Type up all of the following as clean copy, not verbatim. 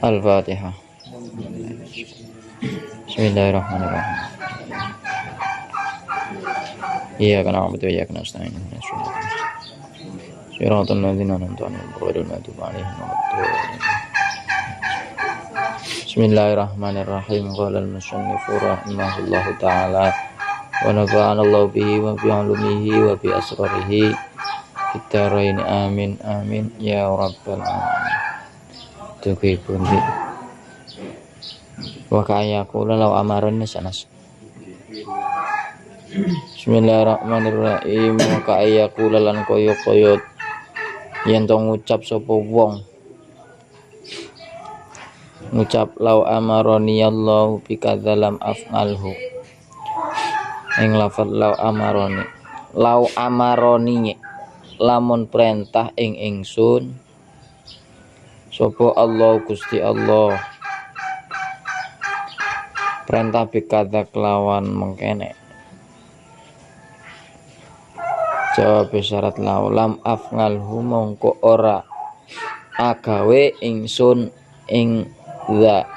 Al-Fatihah. Bismillahirrahmanirrahim. Iyyaka na'budu wa iyyaka nasta'in. Shiratal ladzina an'amta 'alaihim ghairil maghdubi 'alaihim waladdallin. Bismillahirrahmanirrahim. Qala al-musannifu rahimahullahu ta'ala wa nafa'ana Allahu bihi wa bi 'ulumihi wa bi asrarihi fid dharain amin amin ya rabbal alamin. Tukipun di wa ka'ayaqula law amarna sanas. Bismillahirrahmanirrahim. Wa ka'ayaqula lan koyo-koyo yen to ngucap sapa wong ngucap law amaroni Allahu bi kadzalam af'alhu. Ing lafaz law amaroni lamun perintah ing ingsun sapa Allah Gusti Allah perintah bi kadza kelawan mengkene. Jawab syarat lam afngalhu mongko ora agawe ingsun ing za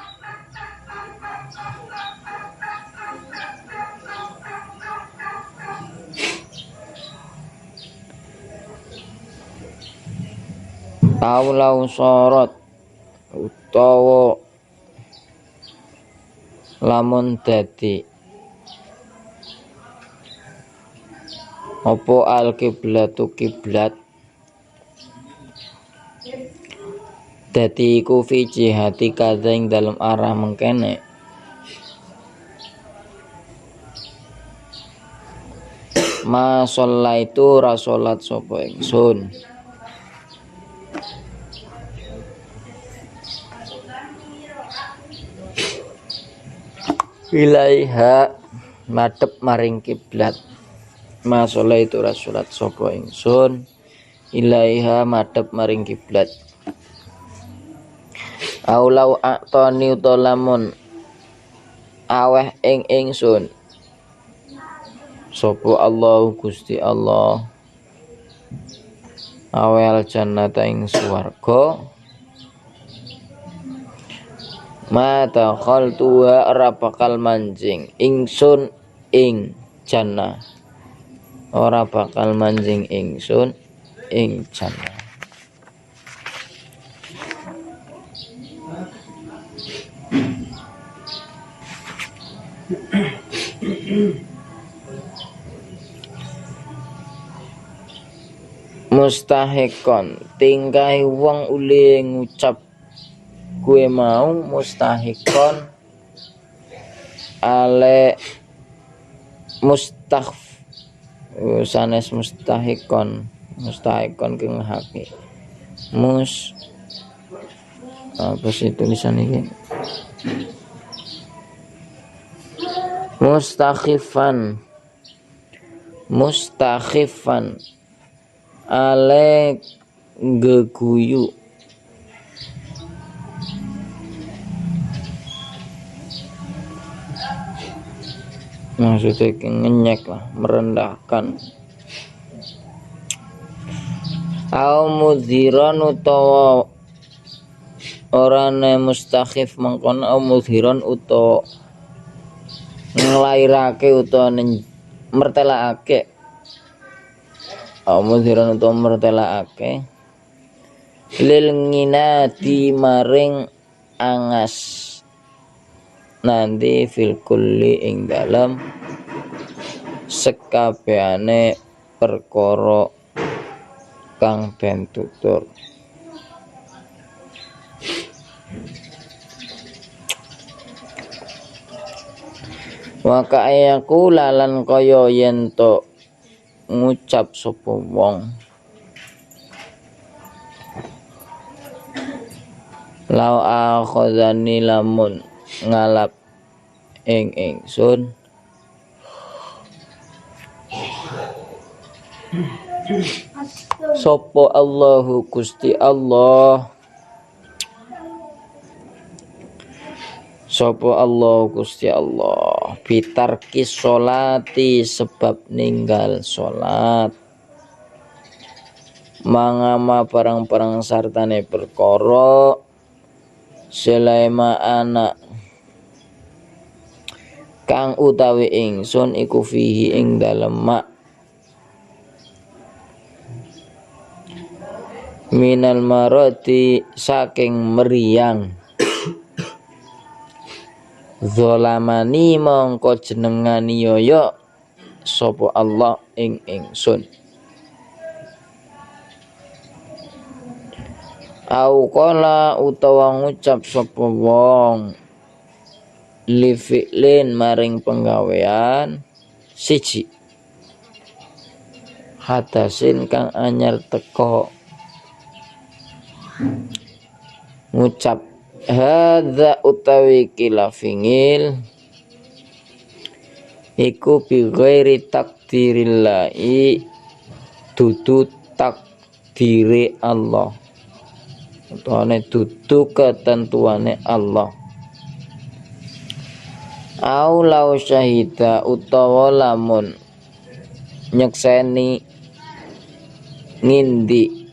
taulau sorot utawa lamun dadi opo al kiblatu kiblat dadi iku fi jihati kadza ing dalem arah mengkene ma shallaitu ra salat sapa ingsun ilaiha madhep maring kiblat masalah itu rasulat sapa ingsun ilaiha madhep maring kiblat aulau a'tani utolamun aweh ing ingsun sapa Allah Gusti Allah awel jannata ing swarga mata khaltuha ora bakal manjing ingsun ing jannah ora bakal manjing ingsun ing jannah. Mustahikon tingkai wong uli ngucap gue mau mustahikon ale sanes mustahikon keng haki apa sih tulisan ini mustakhifan ale geguyu maksudnya ngenyek lah, merendahkan. Au mudhiran utawa orane mustakhif mengkon au mudhiran utawa nglairake utawa mertelakake. Au mudhiran utawa mertelakake lil nginati maring angas nanti fil kulli ing dalam sekabehane perkara kang den tutur wa ka'ayaku lalan kaya yen to ngucap sapa wong lau akhadhani lamun ngalap ing ingsun sapa Allahu Gusti Allah bitarki sholati sebab ninggal sholat mangama parang-parang sartane perkara selema anak kang utawi ingsun iku fihi ing dalem mak minal maroti saking meriang zolamani mongko jenengani yoyo sapa Allah ing ingsun au qala utawa ngucap sapa wong li fi'lin maring penggawean siji hadasin kang anyar teko ngucap hadza utawi kilafingil iku bi ghairi takdirillahi dudu takdiri Allah utawane dudu ketentuane Allah au lau syahida utawa lamun nyekseni ngindi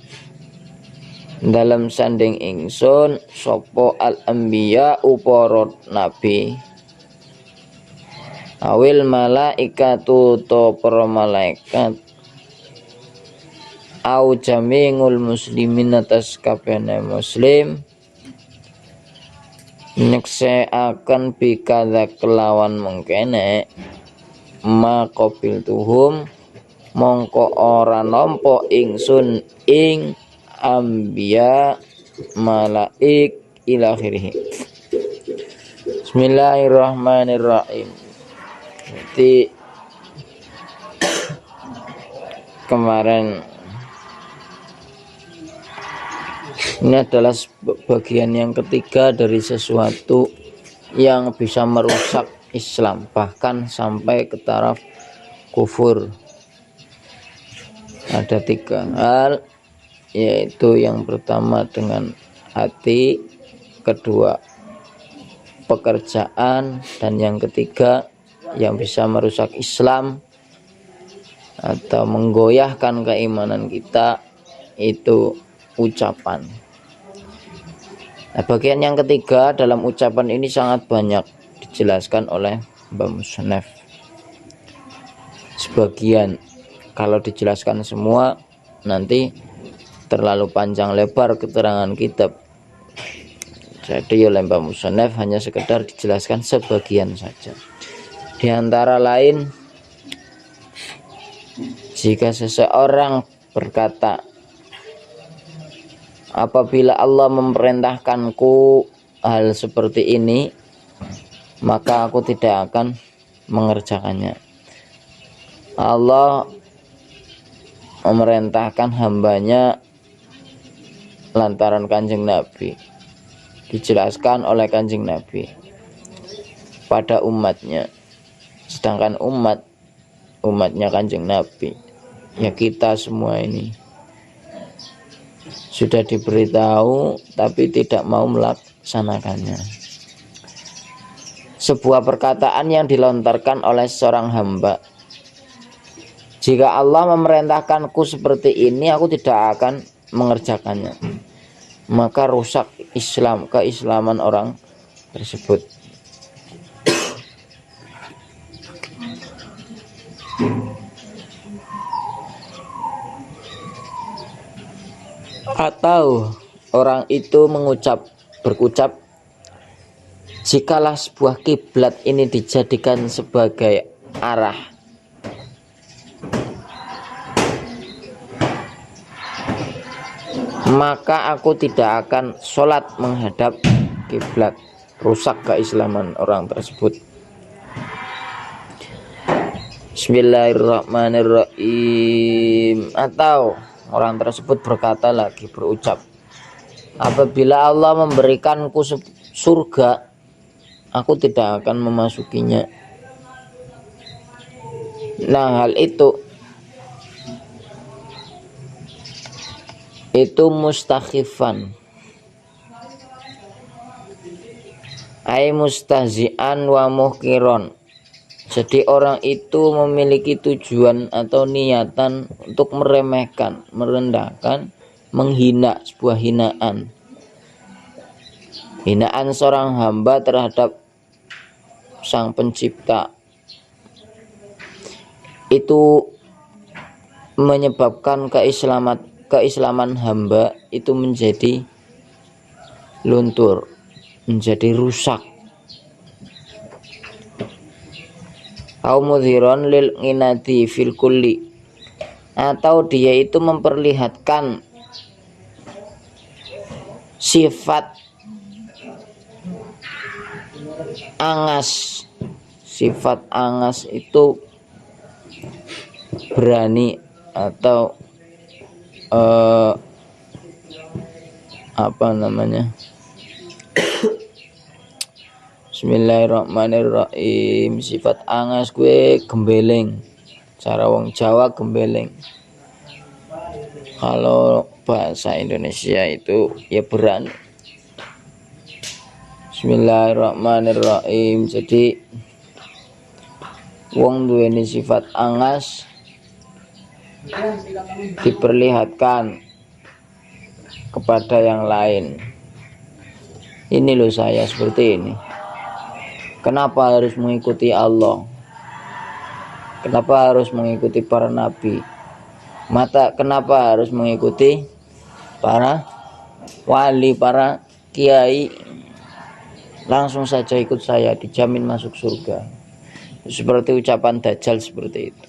dalam sanding ingsun sapa al anbiya para nabi awil malaikatu to para malaikat au jami'ul muslimin atas kabehane muslim nyekseaken bikadza kelawan mengkene maqabil tuhum mongko ora nampa ingsun ing anbiya malaik ila akhirih. Bismillahirrahmanirrahim. Jadi kemarin ini adalah bagian yang ketiga dari sesuatu yang bisa merusak Islam bahkan sampai ke taraf kufur. Ada 3 hal, yaitu yang pertama dengan hati, kedua pekerjaan, dan yang ketiga yang bisa merusak Islam atau menggoyahkan keimanan kita itu ucapan. Nah, bagian yang ketiga dalam ucapan ini sangat banyak dijelaskan oleh Mbah Musnef. Sebagian, kalau dijelaskan semua nanti terlalu panjang lebar keterangan kitab. Jadi oleh Mbah Musnef hanya sekedar dijelaskan sebagian saja. Di antara lain, jika seseorang berkata, apabila Allah memerintahkanku hal seperti ini, maka aku tidak akan mengerjakannya. Allah memerintahkan hambanya lantaran Kanjeng Nabi, dijelaskan oleh Kanjeng Nabi pada umatnya, sedangkan umatnya Kanjeng Nabi, ya kita semua ini sudah diberitahu tapi tidak mau melaksanakannya. Sebuah perkataan yang dilontarkan oleh seorang hamba, jika Allah memerintahkanku seperti ini, aku tidak akan mengerjakannya, maka rusak Islam, keislaman orang tersebut. Atau orang itu berucap, jikalah sebuah kiblat ini dijadikan sebagai arah, maka aku tidak akan sholat menghadap kiblat. Rusak keislaman orang tersebut. Bismillahirrahmanirrahim. Atau orang tersebut berkata lagi, berucap, apabila Allah memberikanku surga, aku tidak akan memasukinya. Nah, hal itu mustakhifan, ai mustahzi'an wa muhkiron. Jadi orang itu memiliki tujuan atau niatan untuk meremehkan, merendahkan, menghina, sebuah hinaan. hinaan seorang hamba terhadap sang pencipta itu menyebabkan keislaman hamba itu menjadi luntur, menjadi rusak. Au mudhiron lil inadi fil kulli, atau dia itu memperlihatkan sifat angas. Sifat angas itu berani atau Bismillahirrahmanirrahim. Sifat angas gue gembeleng, cara wong Jawa gembeleng. Kalau bahasa Indonesia itu ya berani. Bismillahirrahmanirrahim. Jadi wong duweni sifat angas diperlihatkan kepada yang lain. Ini loh saya seperti ini. Kenapa harus mengikuti Allah? Kenapa harus mengikuti para nabi? Kenapa harus mengikuti para wali, para kiai? Langsung saja ikut saya, dijamin masuk surga. Seperti ucapan Dajjal seperti itu.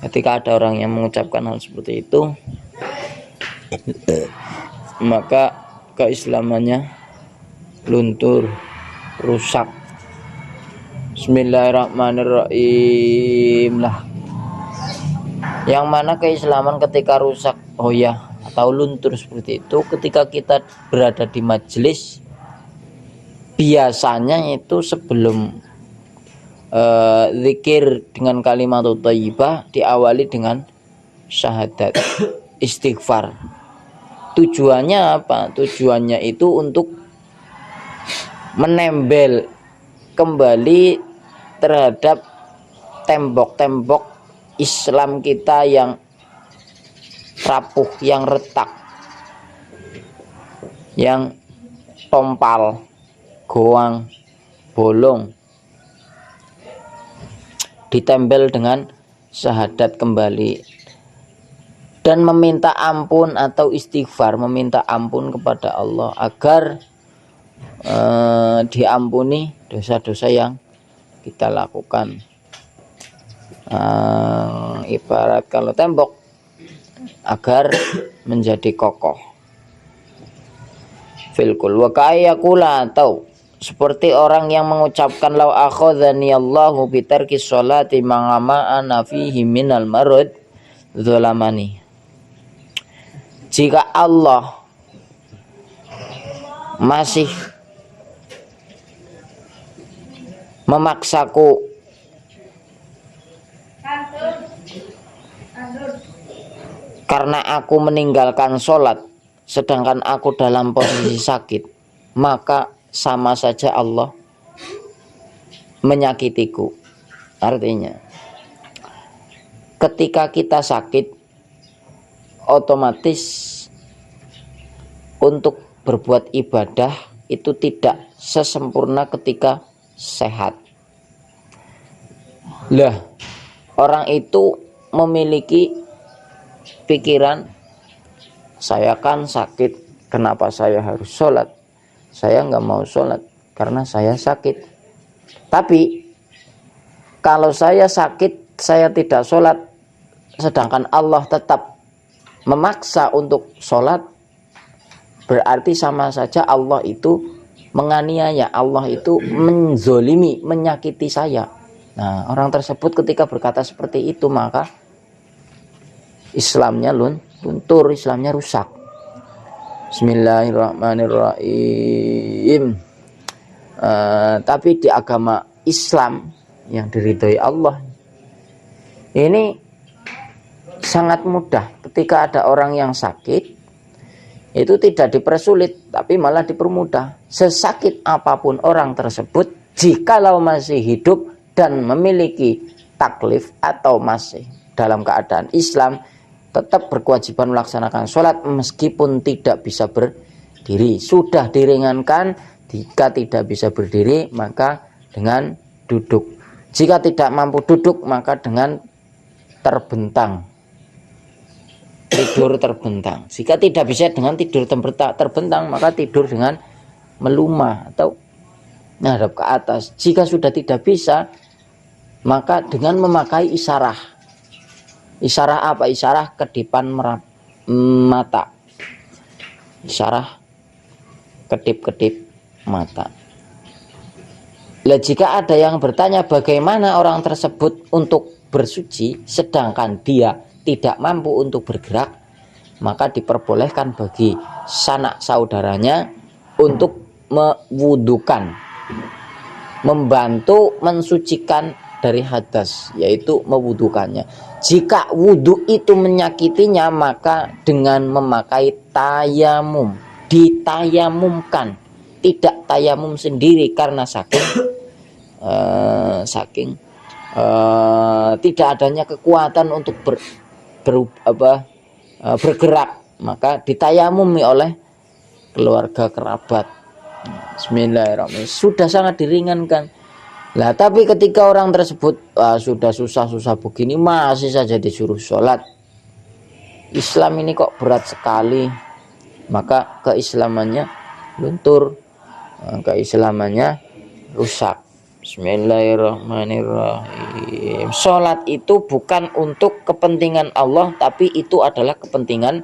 Ketika ada orang yang mengucapkan hal seperti itu, maka keislamannya luntur, rusak. Bismillahirrahmanirrahim lah. Yang mana keislaman ketika rusak, atau luntur seperti itu, ketika kita berada di majelis, biasanya itu sebelum zikir dengan kalimat thayyibah diawali dengan syahadat, istighfar. Tujuannya apa? Tujuannya itu untuk menembel kembali terhadap tembok-tembok Islam kita yang rapuh, yang retak, yang tompal, goang, bolong, ditempel dengan syahadat kembali, dan meminta ampun atau istighfar, meminta ampun kepada Allah agar diampuni dosa-dosa yang kita lakukan. Ibarat kalau tembok agar menjadi kokoh. Filkul wa kayakula, atau seperti orang yang mengucapkan lau akhadhani Allahu bitarki sholati mangama ana fihi minal marud dzalamani. Jika Allah masih memaksaku karena aku meninggalkan sholat sedangkan aku dalam posisi sakit, maka sama saja Allah menyakitiku. Artinya ketika kita sakit, otomatis untuk berbuat ibadah itu tidak sesempurna ketika sehat. Lah, orang itu memiliki pikiran, saya kan sakit, kenapa saya harus sholat? Saya nggak mau sholat karena saya sakit. Tapi kalau saya sakit, saya tidak sholat, sedangkan Allah tetap memaksa untuk sholat, berarti sama saja Allah itu menganiaya, Allah itu menzolimi, menyakiti saya. Nah, orang tersebut ketika berkata seperti itu, maka Islamnya luntur, Islamnya rusak. Bismillahirrahmanirrahim. Tapi di agama Islam yang diridhoi Allah, ini sangat mudah. Ketika ada orang yang sakit, itu tidak dipersulit, tapi malah dipermudah. Sesakit apapun orang tersebut, jikalau masih hidup dan memiliki taklif atau masih dalam keadaan Islam, tetap berkewajiban melaksanakan sholat meskipun tidak bisa berdiri. Sudah diringankan, Jika tidak bisa berdiri, maka dengan duduk. Jika tidak mampu duduk, maka dengan terbentang, tidur terbentang. Jika tidak bisa dengan tidur terbentang, maka tidur dengan melumah atau menghadap ke atas. Jika sudah tidak bisa, maka dengan memakai isyarah. Isyarah apa? Isyarah kedipan mata. Isyarah kedip-kedip mata. Lah jika ada yang bertanya bagaimana orang tersebut untuk bersuci sedangkan dia tidak mampu untuk bergerak, maka diperbolehkan bagi sanak saudaranya untuk mewudukan, membantu mensucikan dari hadas, yaitu mewudukannya. Jika wudhu itu menyakitinya, maka dengan memakai tayamum, ditayamumkan, tidak tayamum sendiri karena saking tidak adanya kekuatan untuk bergerak, maka ditayamumi oleh keluarga kerabat. Bismillahirrahmanirrahim. Sudah sangat diringankan. Lah tapi ketika orang tersebut sudah susah-susah begini masih saja disuruh sholat, Islam ini kok berat sekali, maka keislamannya luntur, keislamannya rusak. Bismillahirrahmanirrahim. Sholat itu bukan untuk kepentingan Allah, tapi itu adalah kepentingan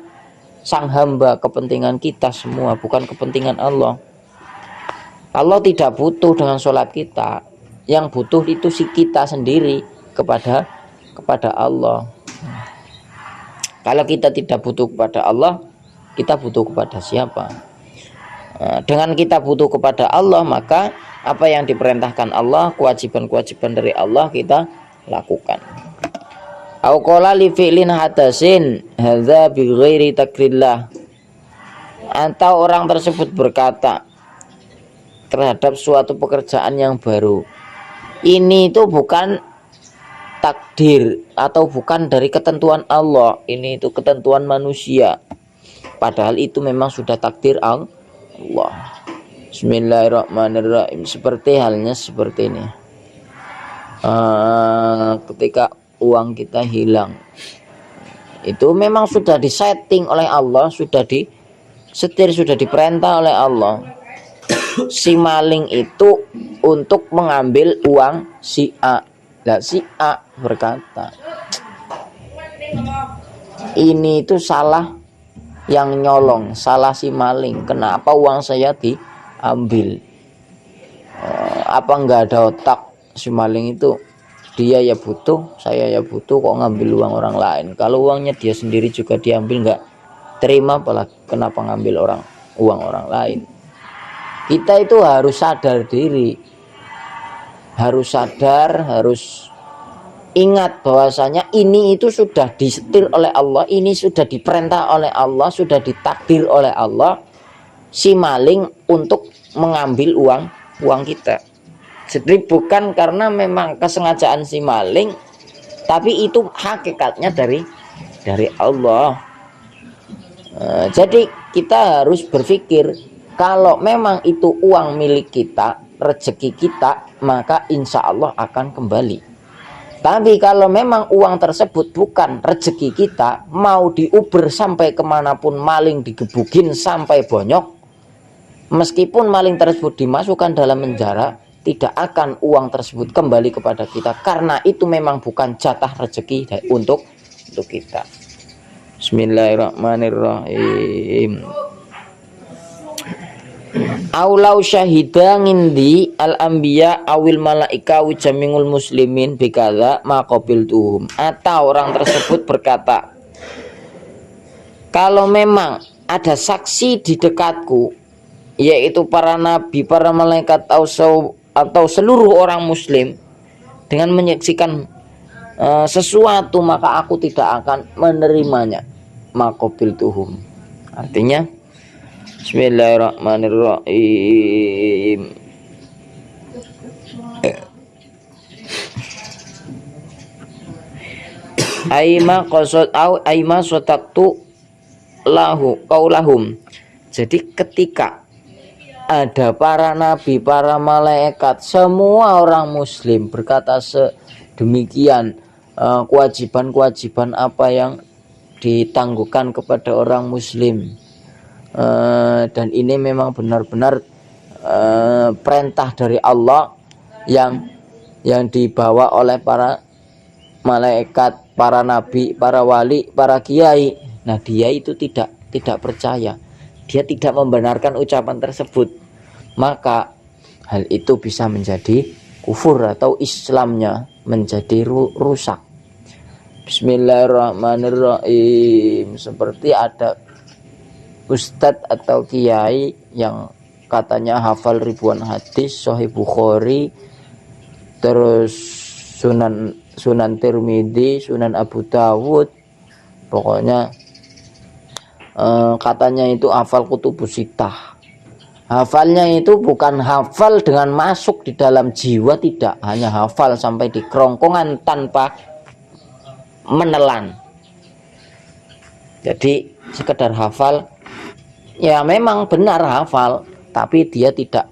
sang hamba, kepentingan kita semua, bukan kepentingan Allah. Allah tidak butuh dengan sholat kita. Yang butuh itu si kita sendiri kepada Allah. Kalau kita tidak butuh kepada Allah, kita butuh kepada siapa? Dengan kita butuh kepada Allah, maka apa yang diperintahkan Allah, kewajiban-kewajiban dari Allah kita lakukan. Au qala li fi'lin hadasin hadza bi ghairi takrillah. Atau orang tersebut berkata terhadap suatu pekerjaan yang baru, ini itu bukan takdir atau bukan dari ketentuan Allah, ini itu ketentuan manusia, padahal itu memang sudah takdir Allah. Bismillahirrahmanirrahim. Seperti halnya seperti ini, ketika uang kita hilang, itu memang sudah disetting oleh Allah, sudah disetir, sudah diperintah oleh Allah. Si maling itu untuk mengambil uang si A. Nah, si A berkata, ini itu salah yang nyolong, salah si maling. Kenapa uang saya diambil? Apa enggak ada otak si maling itu? Dia ya butuh, saya ya butuh, kok ngambil uang orang lain? Kalau uangnya dia sendiri juga diambil enggak terima, apalagi kenapa ngambil uang orang lain? Kita itu harus sadar diri, harus sadar, harus ingat bahwasanya ini itu sudah disetir oleh Allah, ini sudah diperintah oleh Allah, sudah ditakdir oleh Allah, si maling untuk mengambil uang kita. Jadi bukan karena memang kesengajaan si maling, tapi itu hakikatnya dari Allah. Jadi kita harus berpikir, kalau memang itu uang milik kita, rezeki kita, maka insya Allah akan kembali. Tapi kalau memang uang tersebut bukan rezeki kita, mau diuber sampai kemanapun, maling digebukin sampai bonyok, meskipun maling tersebut dimasukkan dalam penjara, tidak akan uang tersebut kembali kepada kita, karena itu memang bukan jatah rezeki untuk kita. Bismillahirrahmanirrahim. Aulau syahida ngindi al-anbiya awil malaika wa jamingul muslimin bikadza maqabiltuhum. Atau orang tersebut berkata, kalau memang ada saksi di dekatku, yaitu para nabi, para malaikat atau seluruh orang muslim, dengan menyaksikan sesuatu, maka aku tidak akan menerimanya. Maqabiltuhum, artinya Bismillahirrahmanirrahim. Aima qasad au aima sataktu lahu qaulahum. Jadi ketika ada para nabi, para malaikat, semua orang muslim berkata sedemikian. Kewajiban-kewajiban apa yang ditangguhkan kepada orang muslim, dan ini memang benar-benar perintah dari Allah yang dibawa oleh para malaikat, para nabi, para wali, para kiai. Nah, dia itu tidak percaya, dia tidak membenarkan ucapan tersebut, maka hal itu bisa menjadi kufur atau Islamnya menjadi rusak. Bismillahirrahmanirrahim. Seperti ada ustadz atau kiai yang katanya hafal ribuan hadis, Sahih Bukhari, terus Sunan Tirmidzi, Sunan Abu Dawud, pokoknya katanya itu hafal kutubus sittah. Hafalnya itu bukan hafal dengan masuk di dalam jiwa, tidak, hanya hafal sampai di kerongkongan tanpa menelan. Jadi sekedar hafal, ya memang benar hafal, tapi dia tidak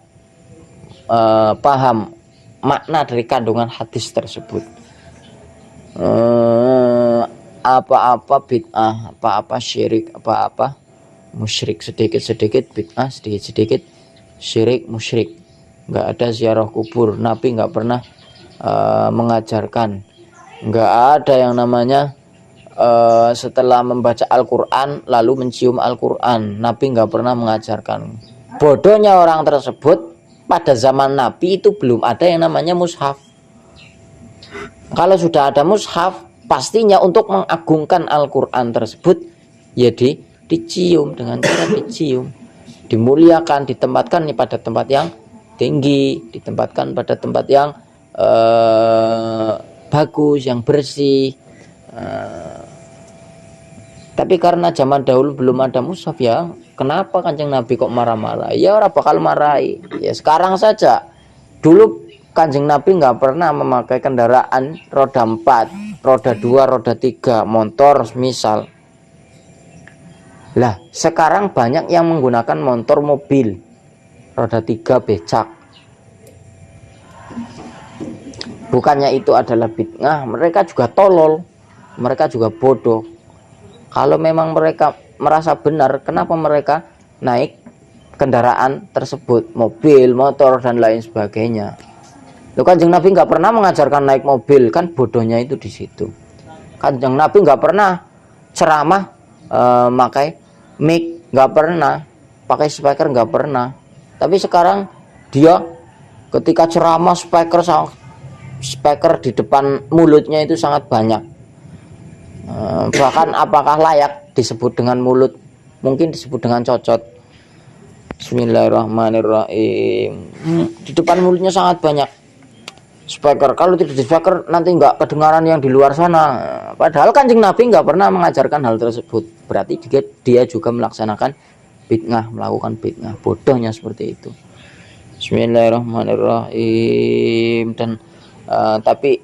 paham makna dari kandungan hadis tersebut. Apa-apa bid'ah, apa-apa syirik, apa-apa musyrik, sedikit-sedikit bid'ah, sedikit-sedikit syirik, musyrik. Nggak ada ziarah kubur, Nabi nggak pernah mengajarkan. Nggak ada yang namanya setelah membaca Al-Quran lalu mencium Al-Quran, Nabi nggak pernah mengajarkan. Bodohnya orang tersebut, pada zaman Nabi itu belum ada yang namanya mushaf. Kalau sudah ada mushaf, pastinya untuk mengagungkan Al-Quran tersebut ya dicium, dengan cara dicium, dimuliakan, ditempatkan pada tempat yang tinggi, ditempatkan pada tempat yang bagus, yang bersih. Tapi karena zaman dahulu belum ada mushaf, ya kenapa Kanjeng Nabi kok marah-marah? Ya orang bakal marahi. Ya sekarang saja. Dulu Kanjeng Nabi nggak pernah memakai kendaraan roda 4, roda 2, roda 3, motor misal. Lah sekarang banyak yang menggunakan motor mobil roda 3, becak. Bukannya itu adalah bid'ah, mereka juga tolol, mereka juga bodoh. Kalau memang mereka merasa benar, kenapa mereka naik kendaraan tersebut, mobil, motor, dan lain sebagainya? Loh, Kanjeng Nabi nggak pernah mengajarkan naik mobil, kan bodohnya itu di situ. Kanjeng Nabi nggak pernah ceramah pakai mic, nggak pernah pakai speaker, nggak pernah. Tapi sekarang dia ketika ceramah speaker di depan mulutnya itu sangat banyak. Bahkan apakah layak disebut dengan mulut? Mungkin disebut dengan cocot. Bismillahirrahmanirrahim. Di depan mulutnya sangat banyak speaker. Kalau tidak di speaker nanti nggak kedengaran yang di luar sana. Padahal Kanjeng Nabi nggak pernah mengajarkan hal tersebut. Berarti dia juga melaksanakan bid'ah, melakukan bid'ah. Bodohnya seperti itu. Bismillahirrahmanirrahim. Dan tapi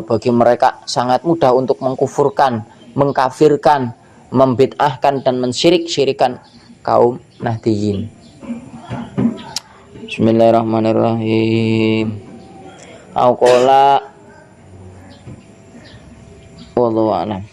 bagi mereka sangat mudah untuk mengkufurkan, mengkafirkan, membid'ahkan dan mensyirik-syirikan kaum Nahdiyin. Bismillahirrahmanirrahim. Auqala wallahu a'lam.